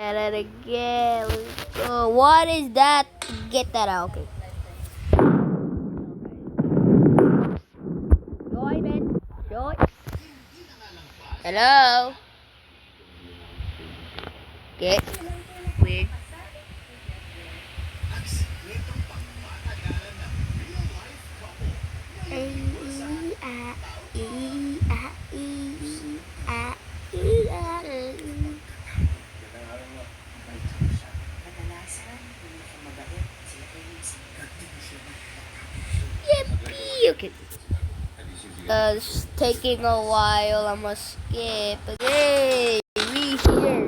Get it again. Let's go. What is that? Get that out. Okay. Joy, man. Joy. Hello. Get weird. Yippee! Okay. It's taking a while. I must skip. Yay! We here.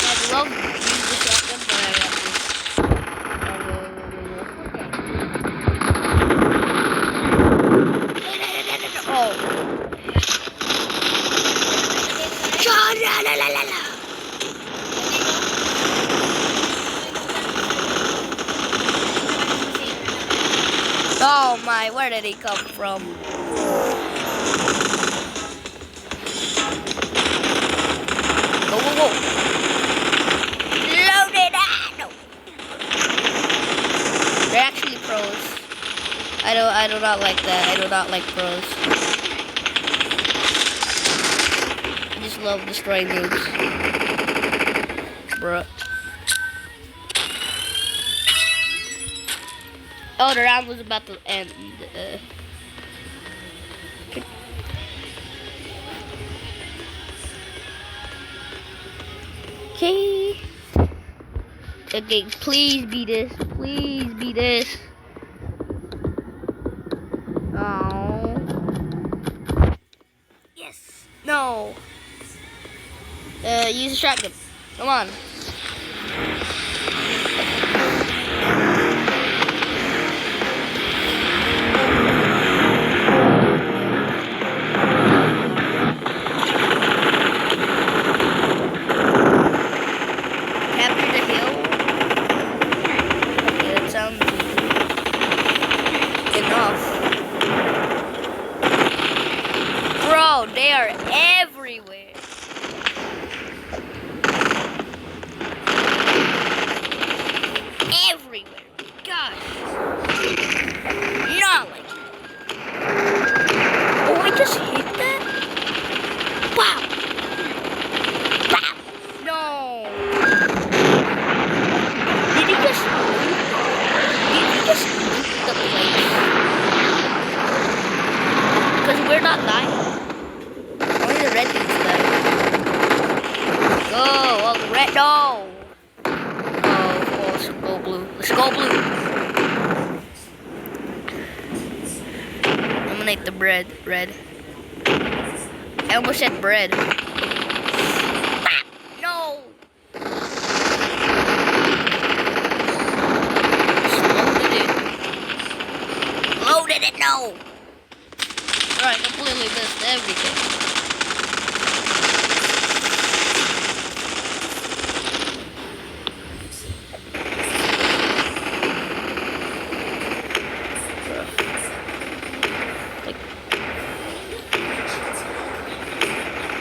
I love the shotgun, but I got this. Oh. Oh my, where did he come from? Whoa, whoa, whoa. Loaded no. They're actually pros. I do not like that. I do not like pros. I just love destroying noobs. Bruh. Oh, the round was about to end. Okay. Okay, please be this. Please be this. Oh. Yes. No. Use a shotgun. Come on. Capture the hill. Okay, that sounds enough. Bro, they are everywhere. Everywhere. Gosh. Not like that. Oh, I just hit that? Wow. Wow. No. Did he just loot the place? Because we're not dying. Only the red things die. Go. All the red. No. Oh, let's go blue. Let's go blue. I'm gonna eat the bread. Red. I almost said bread. Ah, no. Loaded it. No. Alright, completely missed everything.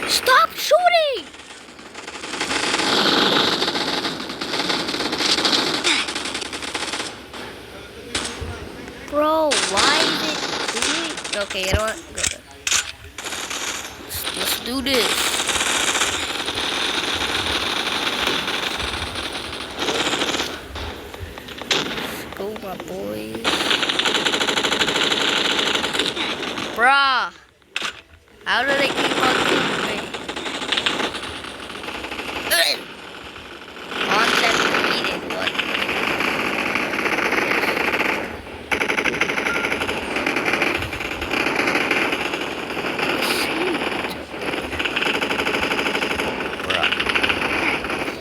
Stop shooting! Bro, why is it doing? Okay, you know what? Let's do this. Let's go, my boys. Bruh, how do they keep on killing me? Concept defeated. What?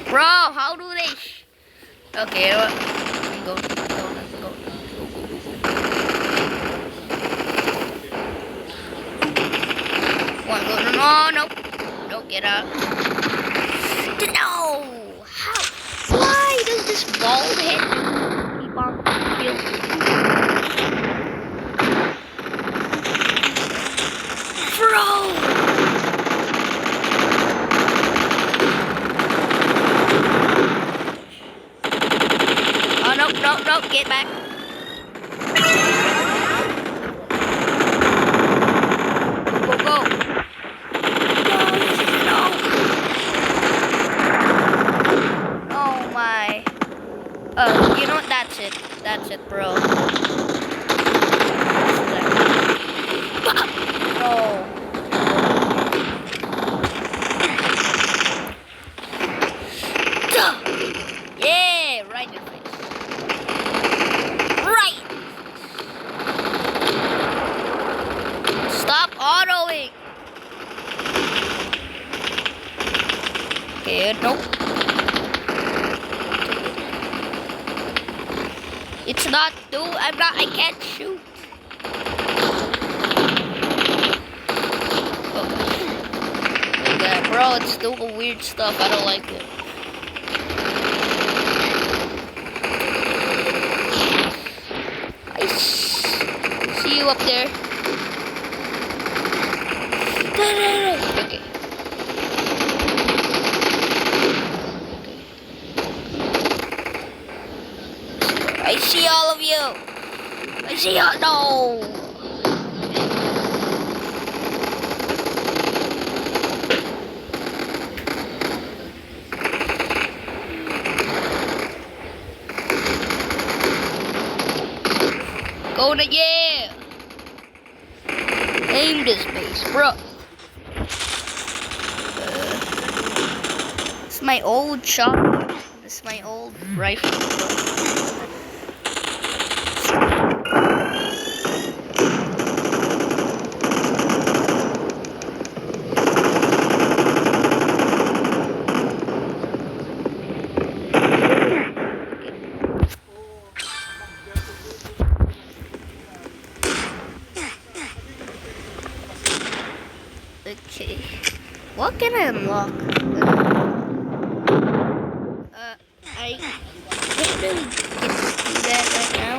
Bro, how do they? Okay, you know what? Go. Oh, nope. Don't get out. No! How? Why does this bald head keep on killing? Bro! Oh, nope, nope, nope. Get back. Go, go, go. Oh my. You know what? That's it. That's it, bro. Oh. Yeah, right in your face. Right. Stop autoing. Okay, nope. It's not, dude. I can't shoot. Oh. Yeah, bro, it's doing weird stuff. I don't like it. I see you up there. Okay. I see all of you. I see all. No. Go to yeah. Aim this base, bro. It's my old shotgun. It's my old rifle. Okay. What can I unlock? I can't really do that right now.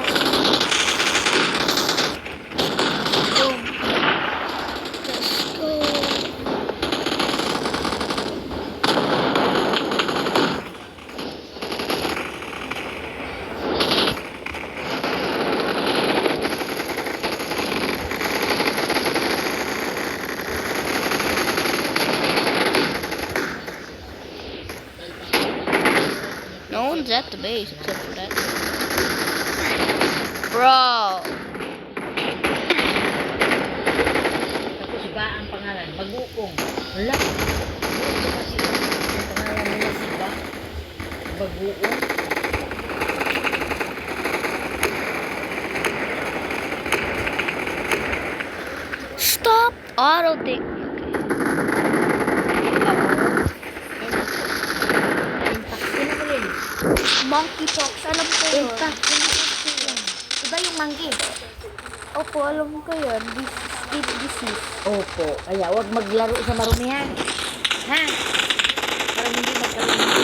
So, let's go. No one's at the base except for that. Bro. Tapos ba ang pangalan? Bagukong. Wala. Kasi ang pangalan nila si ba? Bagukong. Stop auto thing. Monkeypox, alam ko yun. Iba yung monkey. Opo, alam ko yun. Skin disease. Opo. Kaya huwag maglaro sa marumihan. Ha? Para hindi magkaroon ng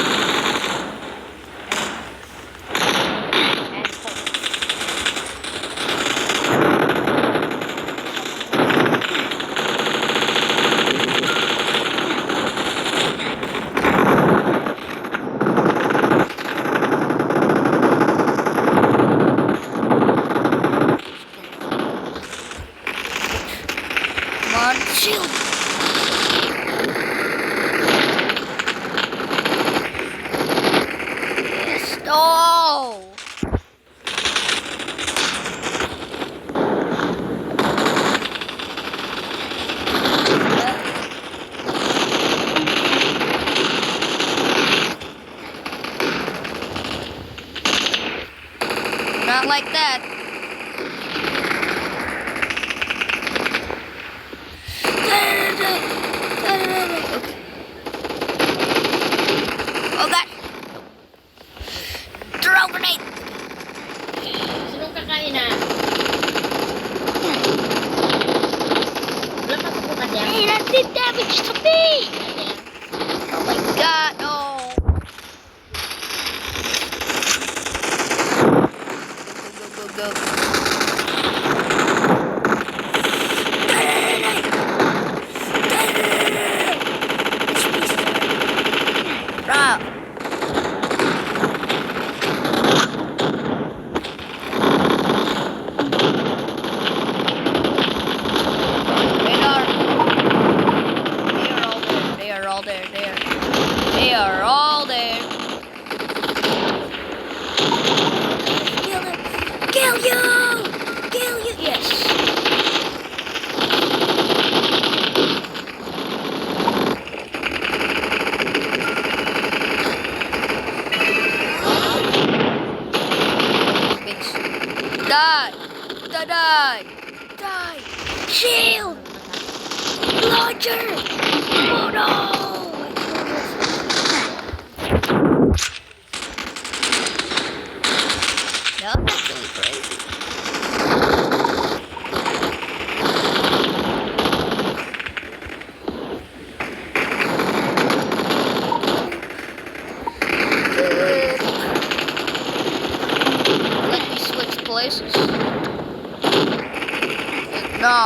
Shield. Yes. No. Not like that. It's to me! Oh my god, no! Go, go, go, go. Rob! They are all there. They are all there. Kill them! Kill you! Kill you! Yes! Bitch. Die! Die! Die! Shield! Launcher! Oh no! That's actually crazy. Let me switch places. No.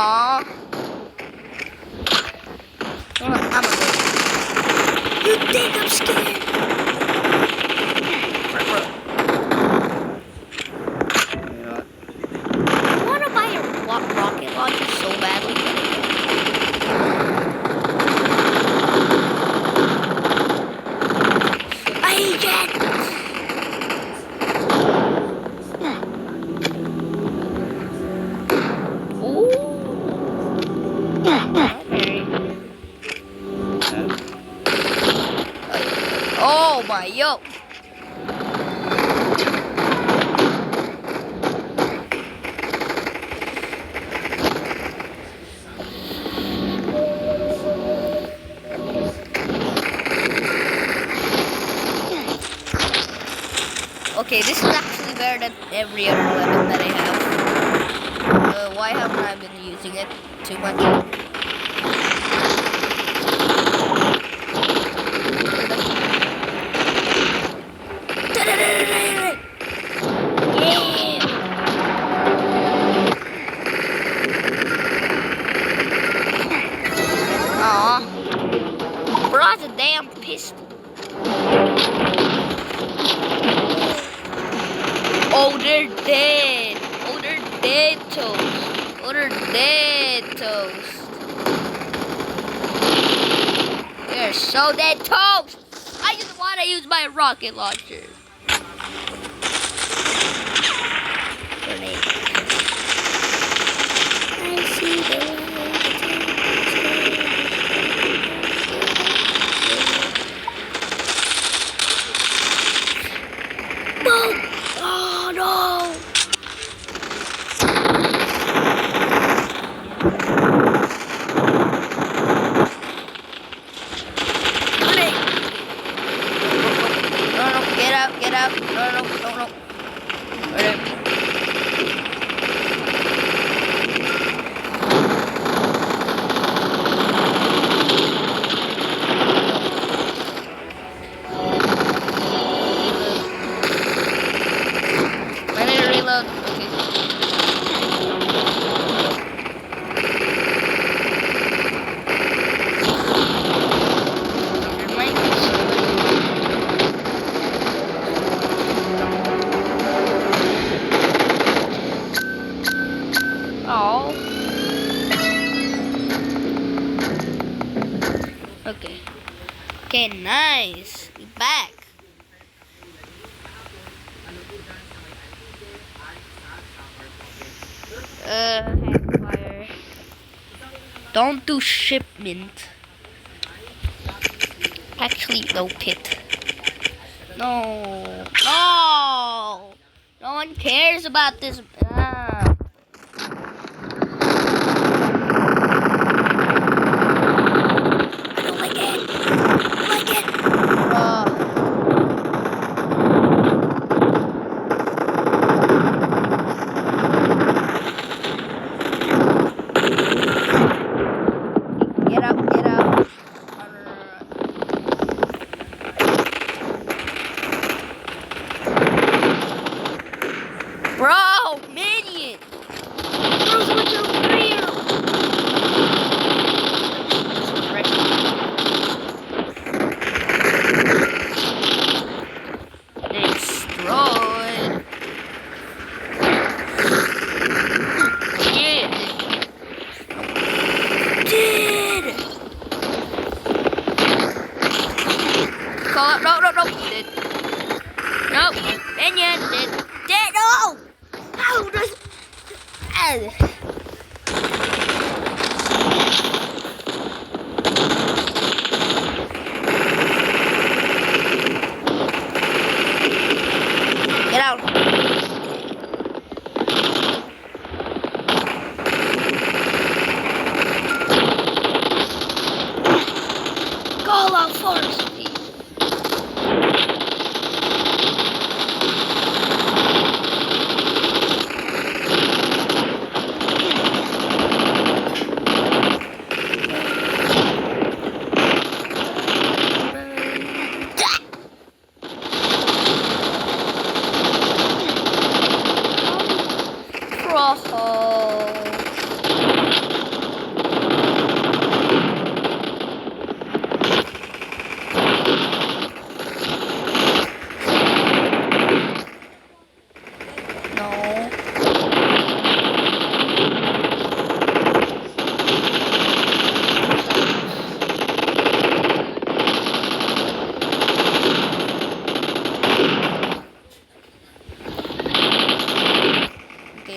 I'm a You think I'm scared? I want to buy a rocket launcher so badly. I hate it. Ooh. Oh my yo! Okay, this is actually better than every other weapon that I have. Why haven't I been using it too much? Aw. Brought a damn pistol. Oh, they're dead. Oh, they're dead toast. Oh, they're dead toast. They're so dead toast. I just want to use my rocket launcher. Grenade. I see the boom! Oh no! Grenade! No, get out, get out. No. Grenade. I need to reload. Okay. There might be oh. Okay. Okay, nice. We back. Fire. Don't do shipment. Actually, no pit. No. No! No one cares about this. Ah. I don't like it. I like it. Get out, get out. Get out. Call out force, please.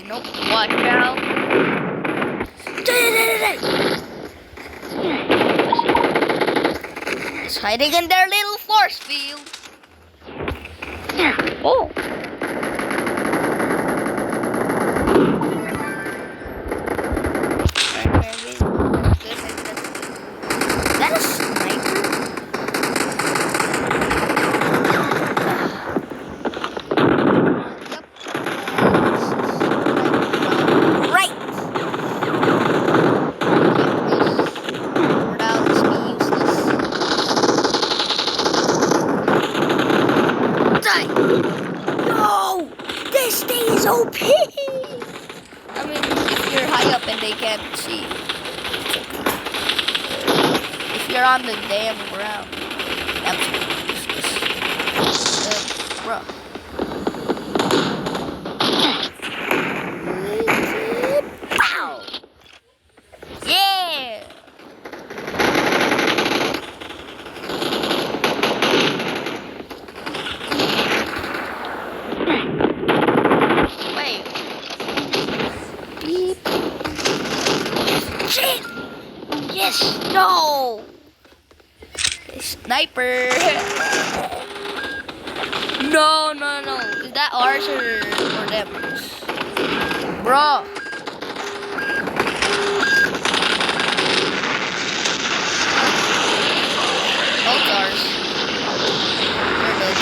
Nope. Watch out. It's hiding in their little force field. Oh. Is that a sniper? No! This thing is OP! I mean, if you're high up and they can't see you. If you're on the damn ground, absolutely useless. Bro. Pow! Yeah! Yes! No! Sniper! No, no, no. Is that ours or them? Bro! Both ours. We're good.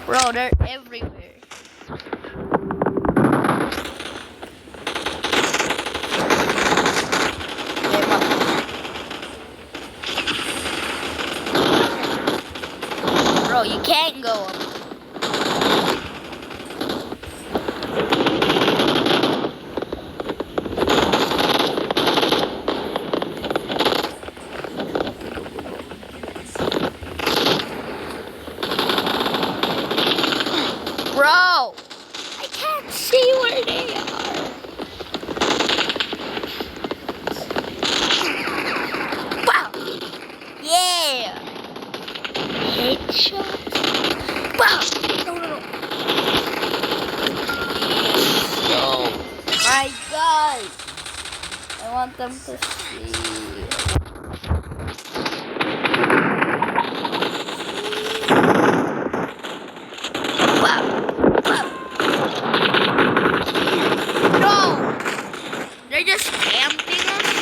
Bro, they're everywhere. Bro, you can't go up. Bro, I can't see where they are. Wow. Yeah. Headshot. Wow. No, no, no. No. My God. I want them to see. They're just camping us.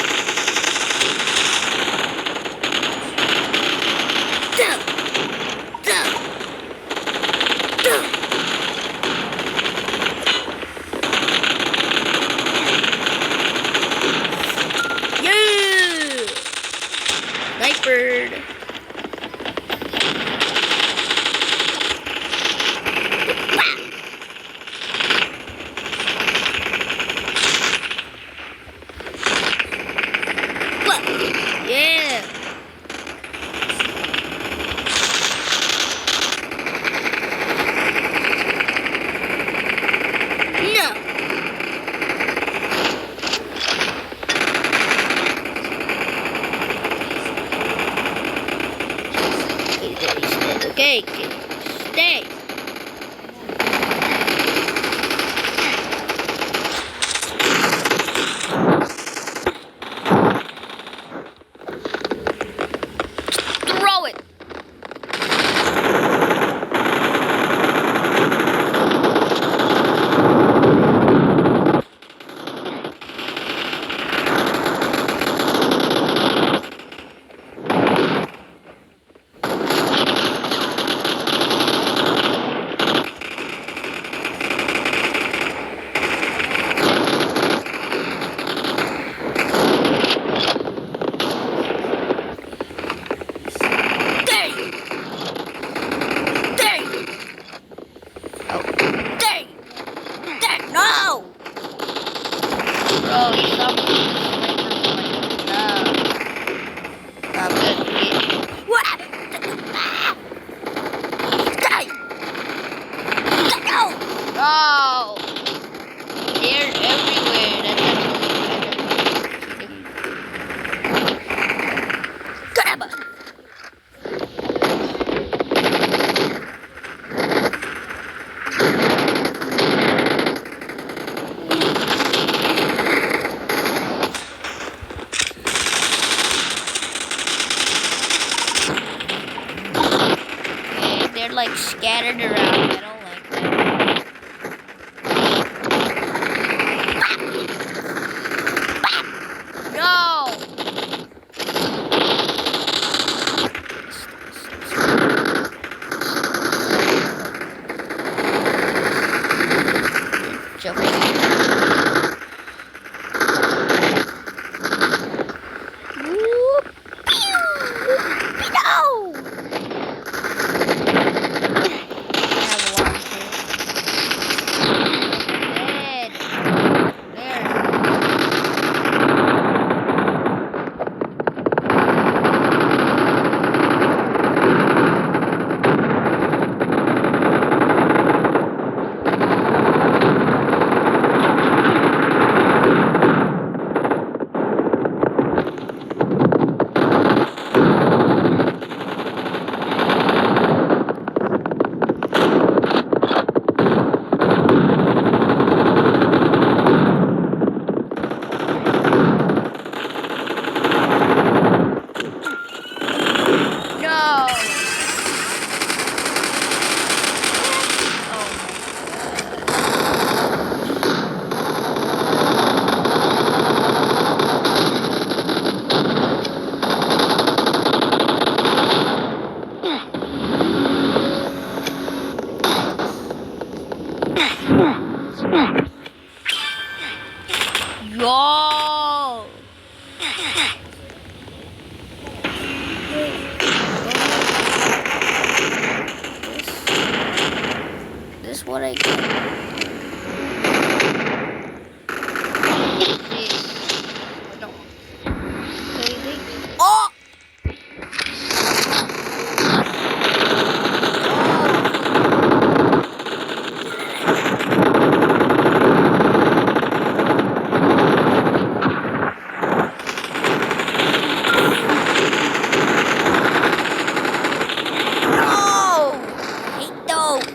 Yeah! Sniper. Yeah. No. Stay. Throw it. Dang! Dang! Oh, dang! Dang! No! Bro, stop with the sniper point. No. Stop it. What? Ah! Dang! No! No! They're everywhere. That's actually cheating. Grab it! Okay, they're like scattered around. I don't like that. No! Jumping. Whoop. Pew! No! I have a launcher. Dead. There. No! Yo! This what I get. No. Oh! No! Hate those.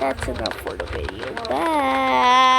that's enough for the video. Bye!